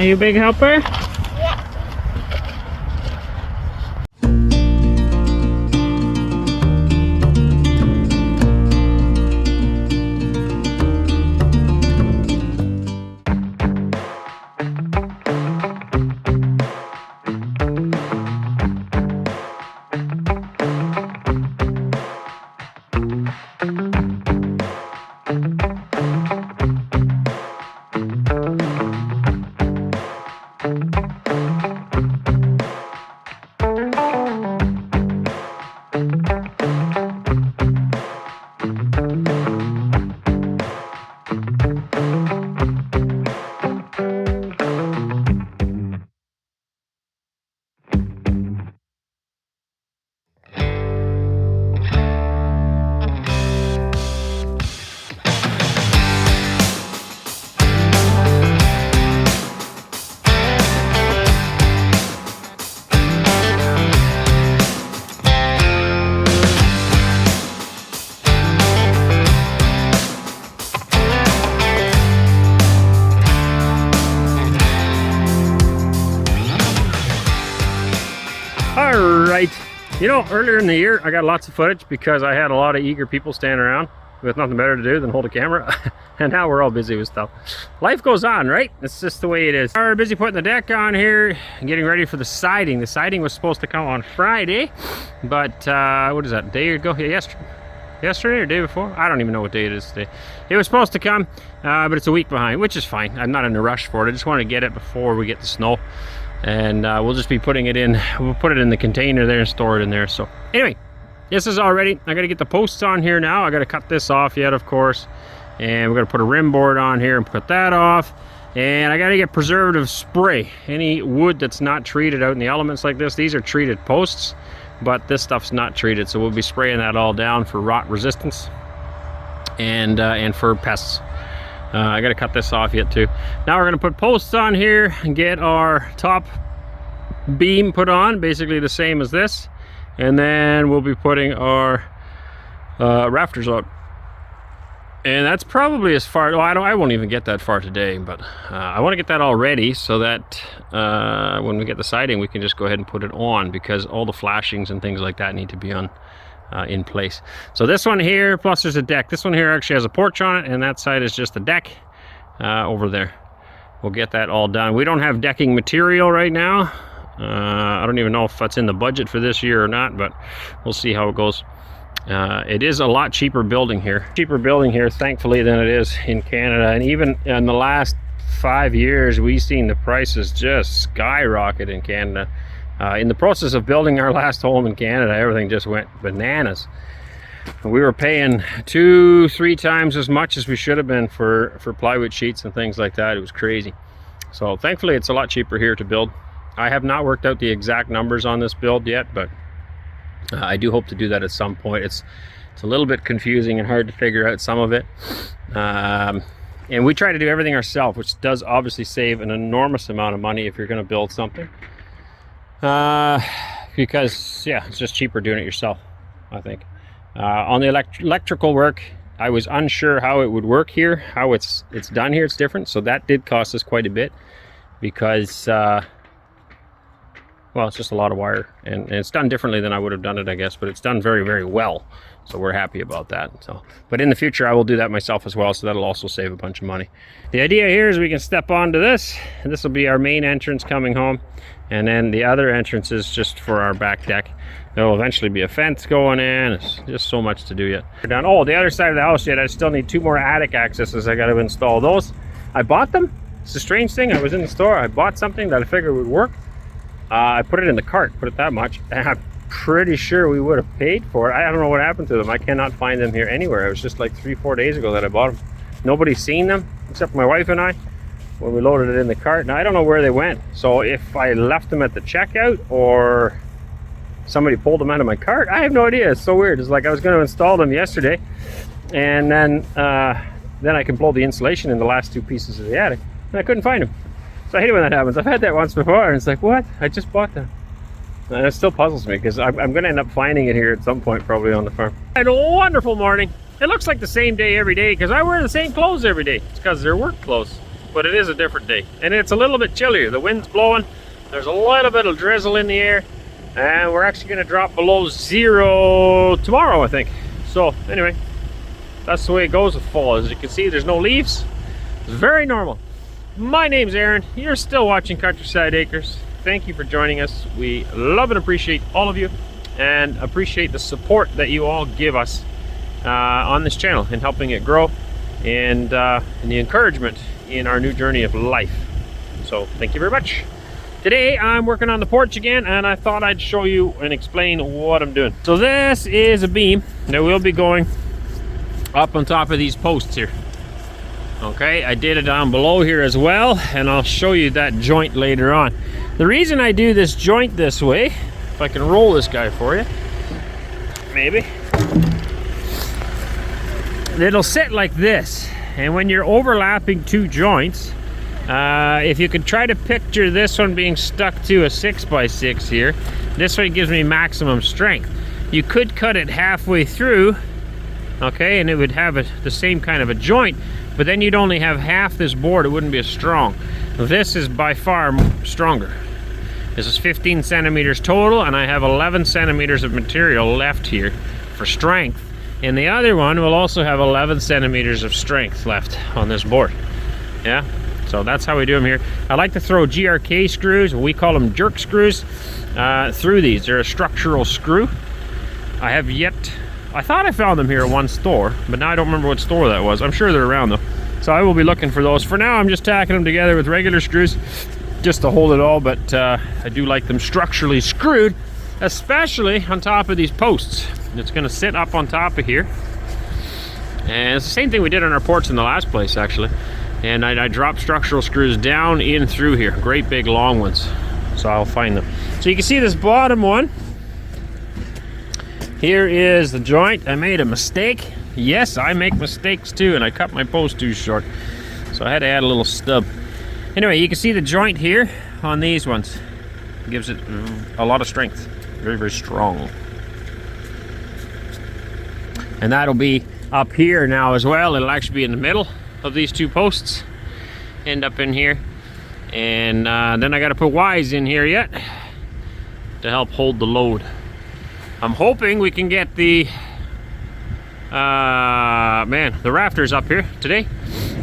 Are you a big helper? Yeah. Alright, you know, earlier in the year I got lots of footage because I had a lot of eager people standing around with nothing better to do than hold a camera. And now we're all busy with stuff. Life goes on, right? It's just the way it is. We're busy putting the deck on here and getting ready for the siding. The siding was supposed to come on Friday, but what is that, a day ago? Yeah, yesterday or day before? I don't even know what day it is today. It was supposed to come, but it's a week behind, which is fine. I'm not in a rush for it. I just want to get it before we get the snow. And we'll just be putting it in, we'll put it in the container there and store it in there. So anyway, this is all ready. I got to get the posts on here now. I got to cut this off yet, of course. And we're going to put a rim board on here and put that off. And I got to get preservative spray. Any wood that's not treated out in the elements like this, these are treated posts, but this stuff's not treated. So we'll be spraying that all down for rot resistance and for pests. I got to cut this off yet too. Now we're going to put posts on here and get our top beam put on, basically the same as this. And then we'll be putting our rafters up. And that's probably as far, well, I won't even get that far today, but I want to get that all ready so that when we get the siding, we can just go ahead and put it on, because all the flashings and things like that need to be on in place. So this one here, plus there's a deck. This one here actually has a porch on it, and that side is just a deck over there. We'll get that all done. We don't have decking material right now. I don't even know if that's in the budget for this year or not, but we'll see how it goes. It is a lot cheaper building here, thankfully, than it is in Canada. And even in the last 5 years, we've seen the prices just skyrocket in Canada. In the process of building our last home in Canada, everything just went bananas. We were paying 2-3 times as much as we should have been for plywood sheets and things like that. It was crazy. So thankfully it's a lot cheaper here to build. I have not worked out the exact numbers on this build yet, but I do hope to do that at some point. It's a little bit confusing and hard to figure out some of it. And we try to do everything ourselves, which does obviously save an enormous amount of money if you're going to build something. Because yeah, it's just cheaper doing it yourself, I think. On the electrical work, I was unsure how it would work here, how it's done here. It's different, so that did cost us quite a bit, because well, it's just a lot of wire, and it's done differently than I would have done it, I guess, but it's done very, very well, so we're happy about that. So, but in the future I will do that myself as well, so that'll also save a bunch of money. The idea here is we can step onto this, and this will be our main entrance coming home, and then the other entrance is just for our back deck. There will eventually be a fence going in. It's just so much to do yet. Down, oh, the other side of the house yet, I still need 2 more attic accesses. I got to install those. I bought them. It's a strange thing. I was in the store, I bought something that I figured would work. I put it in the cart, put it that much, and I'm pretty sure we would have paid for it. I don't know what happened to them. I cannot find them here anywhere. It was just like 3-4 days ago that I bought them. Nobody's seen them except my wife and I when we loaded it in the cart. Now I don't know where they went. So if I left them at the checkout or somebody pulled them out of my cart, I have no idea. It's so weird. It's like I was going to install them yesterday, and then I can blow the insulation in the last 2 pieces of the attic, and I couldn't find them. So I hate it when that happens. I've had that once before, and it's like, what? I just bought them. And it still puzzles me, because I'm going to end up finding it here at some point, probably on the farm. I had a wonderful morning. It looks like the same day every day, because I wear the same clothes every day. It's because they're work clothes. but it is a different day. And it's a little bit chillier. The wind's blowing. There's a little bit of drizzle in the air. And we're actually going to drop below 0 tomorrow, I think. So, anyway, that's the way it goes with fall. As you can see, there's no leaves. It's very normal. My name's Aaron. You're still watching Countryside Acres. Thank you for joining us. We love and appreciate all of you, and appreciate the support that you all give us on this channel and helping it grow, and the encouragement in our new journey of life. So thank you very much. Today I'm working on the porch again, and I thought I'd show you and explain what I'm doing. So this is a beam that will be going up on top of these posts here. Okay, I did it down below here as well, and I'll show you that joint later on. The reason I do this joint this way, if I can roll this guy for you, maybe. It'll sit like this, and when you're overlapping two joints, if you could try to picture this one being stuck to a 6x6 here, this one gives me maximum strength. You could cut it halfway through, okay, and it would have the same kind of a joint, but then you'd only have half this board. It wouldn't be as strong. This is by far stronger. This is 15 centimeters total, and I have 11 centimeters of material left here for strength. And the other one will also have 11 centimeters of strength left on this board. Yeah, so that's how we do them here. I like to throw GRK screws, we call them jerk screws, through these. They're a structural screw. I thought I found them here at one store, but now I don't remember what store that was. I'm sure they're around though. So I will be looking for those. For now, I'm just tacking them together with regular screws just to hold it all, but I do like them structurally screwed, especially on top of these posts. It's gonna sit up on top of here. And it's the same thing we did on our porch in the last place, actually. And I dropped structural screws down in through here, great big long ones. So I'll find them. So you can see this bottom one. Here is the joint. I made a mistake. Yes, I make mistakes too, and I cut my post too short. So I had to add a little stub. Anyway, you can see the joint here on these ones. It gives it a lot of strength. Very, very strong. And that'll be up here now as well. It'll actually be in the middle of these two posts. End up in here. And then I got to put Ys in here yet to help hold the load. I'm hoping we can get the rafters up here today,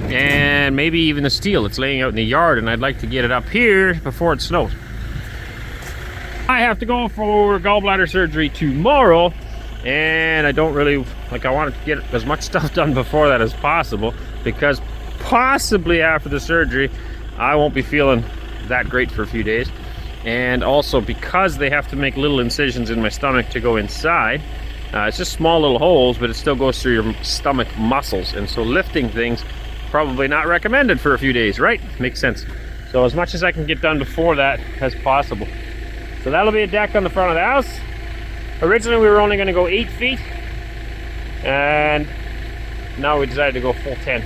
and maybe even the steel. It's laying out in the yard, and I'd like to get it up here before it snows. I have to go for gallbladder surgery tomorrow, and I don't really I wanted to get as much stuff done before that as possible, because possibly after the surgery I won't be feeling that great for a few days. And also because they have to make little incisions in my stomach to go inside. It's just small little holes, but it still goes through your stomach muscles, and so lifting things probably not recommended for a few days, right? Makes sense. So as much as I can get done before that as possible. So that'll be a deck on the front of the house. Originally we were only going to go 8 feet, and now we decided to go full 10.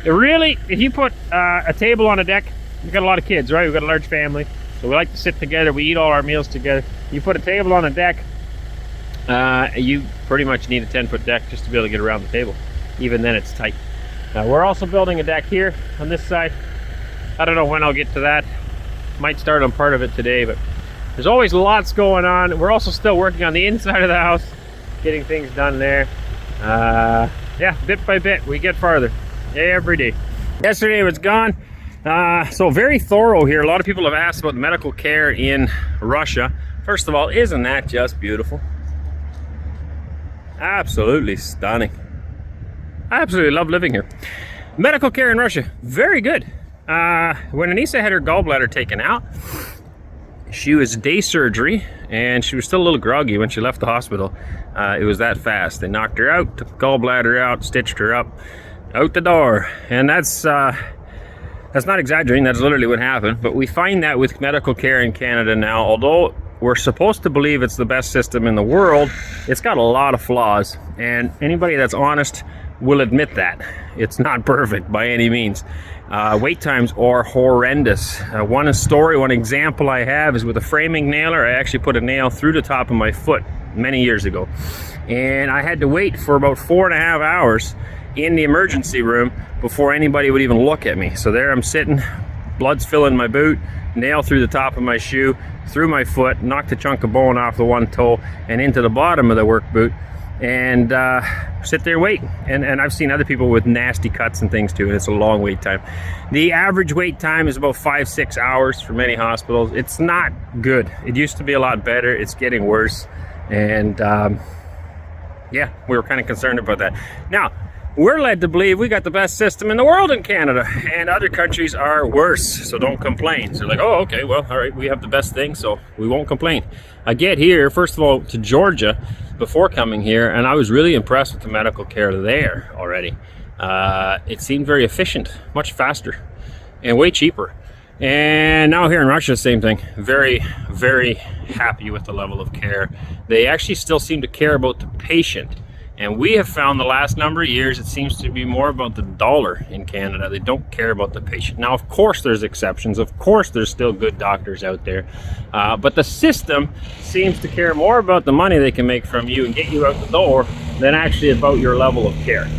It really, if you put a table on a deck, we've got a lot of kids, right? We've got a large family. So we like to sit together, we eat all our meals together. You put a table on a deck, you pretty much need a 10-foot deck just to be able to get around the table. Even then it's tight. We're also building a deck here on this side. I don't know when I'll get to that. Might start on part of it today, but there's always lots going on. We're also still working on the inside of the house, getting things done there. Yeah, bit by bit, we get farther every day. Yesterday was gone. So very thorough here. A lot of people have asked about the medical care in Russia. First of all, isn't that just beautiful? Absolutely stunning. I absolutely love living here. Medical care in Russia, very good. When Anneesa had her gallbladder taken out, she was day surgery, and she was still a little groggy when she left the hospital. It was that fast. They knocked her out, took the gallbladder out, stitched her up, out the door. And that's not exaggerating, that's literally what happened. But we find that with medical care in Canada now, although we're supposed to believe it's the best system in the world, it's got a lot of flaws. And anybody that's honest will admit that. It's not perfect by any means. Wait times are horrendous. One example I have is with a framing nailer. I actually put a nail through the top of my foot many years ago. And I had to wait for about 4.5 hours. in the emergency room before anybody would even look at me. So there I'm sitting, blood's filling my boot, nail through the top of my shoe, through my foot, knocked a chunk of bone off the one toe and into the bottom of the work boot, and sit there and wait. And I've seen other people with nasty cuts and things too, and it's a long wait time. The average wait time is about 5-6 hours for many hospitals. It's not good. It used to be a lot better. It's getting worse, and yeah, we were kind of concerned about that. Now, we're led to believe we got the best system in the world in Canada, and other countries are worse, so don't complain. So they're like, oh, okay, well, all right, we have the best thing, so we won't complain. I get here, first of all, to Georgia before coming here, and I was really impressed with the medical care there already. It seemed very efficient, much faster, and way cheaper. And now here in Russia, same thing. Very, very happy with the level of care. They actually still seem to care about the patient. And we have found the last number of years, it seems to be more about the dollar in Canada. They don't care about the patient. Now, of course, there's exceptions. Of course, there's still good doctors out there. But the system seems to care more about the money they can make from you and get you out the door than actually about your level of care.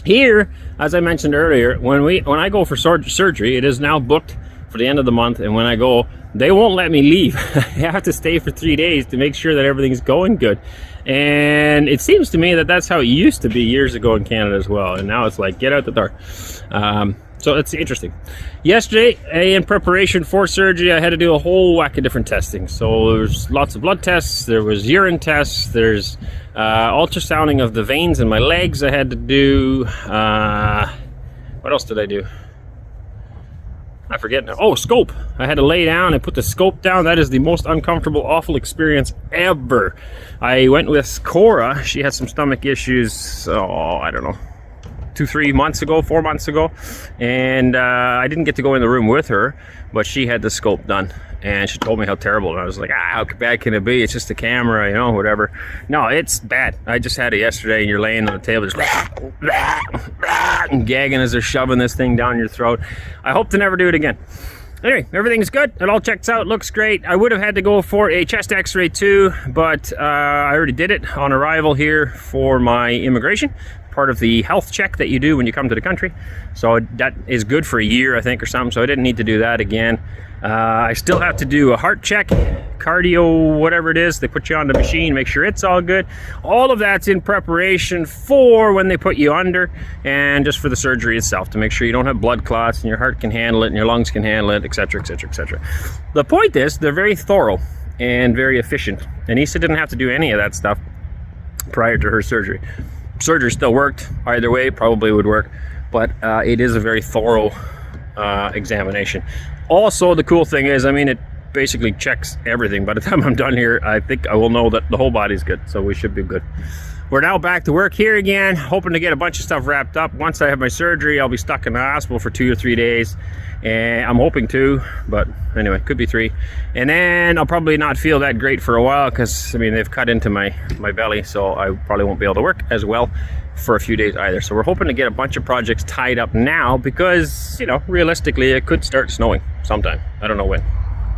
Here, as I mentioned earlier, when I go for surgery, it is now booked for the end of the month. And when I go, they won't let me leave. I have to stay for 3 days to make sure that everything's going good. And it seems to me that that's how it used to be years ago in Canada as well. And now it's like, get out the door. So it's interesting. Yesterday, in preparation for surgery, I had to do a whole whack of different testing. So there's lots of blood tests, there was urine tests, there's ultrasounding of the veins in my legs I had to do. What else did I do? I forget now. Oh, scope. I had to lay down and put the scope down. That is the most uncomfortable, awful experience ever. I went with Cora. She had some stomach issues, I don't know, 4 months ago. And I didn't get to go in the room with her, but she had the scope done. And she told me how terrible. And I was like, how bad can it be? It's just a camera, you know, whatever. No, it's bad. I just had it yesterday, and you're laying on the table just and gagging as they're shoving this thing down your throat. I hope to never do it again. Anyway, everything's good. It all checks out. Looks great. I would have had to go for a chest x-ray too, but I already did it on arrival here for my immigration. Part of the health check that you do when you come to the country. So that is good for a year, I think, or something. So I didn't need to do that again. I still have to do a heart check, cardio, whatever it is. They put you on the machine, make sure it's all good. All of that's in preparation for when they put you under, and just for the surgery itself, to make sure you don't have blood clots and your heart can handle it and your lungs can handle it, etc., etc., etc. The point is, they're very thorough and very efficient. Anneesa didn't have to do any of that stuff prior to her surgery. Surgery still worked. Either way, probably would work, but it is a very thorough examination. Also, the cool thing is, I mean, it basically checks everything. By the time I'm done here, I think I will know that the whole body's good, so we should be good. We're now back to work here again, hoping to get a bunch of stuff wrapped up. Once I have my surgery, I'll be stuck in the hospital for 2 or 3 days, and I'm hoping 2, but anyway, could be 3. And then I'll probably not feel that great for a while, because I mean, they've cut into my belly, so I probably won't be able to work as well for a few days either. So we're hoping to get a bunch of projects tied up now, because, you know, realistically it could start snowing sometime. I don't know when.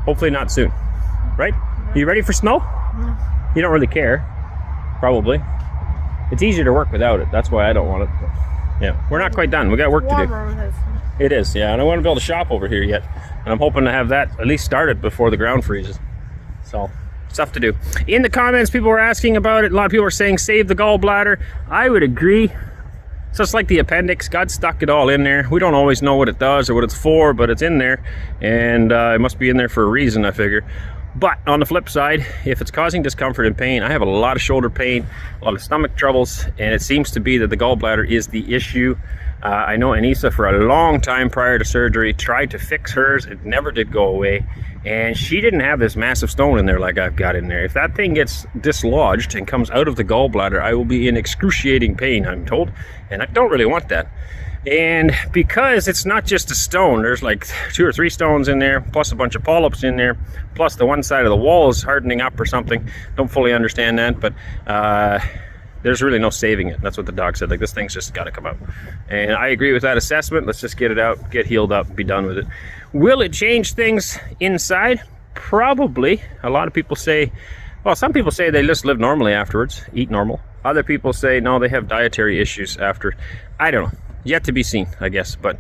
Hopefully not soon, right? Are you ready for snow? No. You don't really care, probably. It's easier to work without it. That's why I don't want it. But yeah, we're not quite done. We got work to do. It is, yeah. And I want to build a shop over here yet. And I'm hoping to have that at least started before the ground freezes. So, stuff to do. In the comments, people were asking about it. A lot of people are saying, save the gallbladder. I would agree. It's just like the appendix. God stuck it all in there. We don't always know what it does or what it's for, but it's in there. And it must be in there for a reason, I figure. But on the flip side, if it's causing discomfort and pain, I have a lot of shoulder pain, a lot of stomach troubles, and it seems to be that the gallbladder is the issue. I know Anneesa, for a long time prior to surgery, tried to fix hers. It never did go away, and she didn't have this massive stone in there like I've got in there. If that thing gets dislodged and comes out of the gallbladder, I will be in excruciating pain, I'm told, and I don't really want that. And because it's not just a stone, there's like 2 or 3 stones in there, plus a bunch of polyps in there, plus the one side of the wall is hardening up or something. Don't fully understand that, but there's really no saving it. That's what the doc said. Like, this thing's just got to come out. And I agree with that assessment. Let's just get it out, get healed up, be done with it. Will it change things inside? Probably. A lot of people say, well, some people say they just live normally afterwards, eat normal, Other people say no, they have dietary issues after. I don't know. Yet to be seen, I guess. But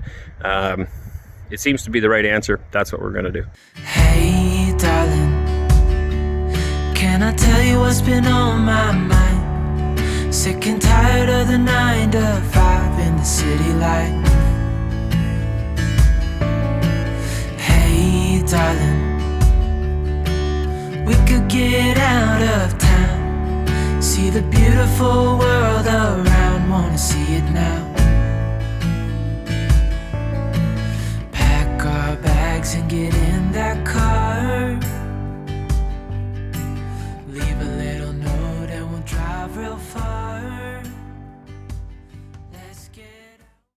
it seems to be the right answer. That's what we're going to do. Hey, darling, can I tell you what's been on my mind? Sick and tired of the 9 to 5 in the city life. Hey, darling, we could get out of town, see the beautiful world around, wanna see it now.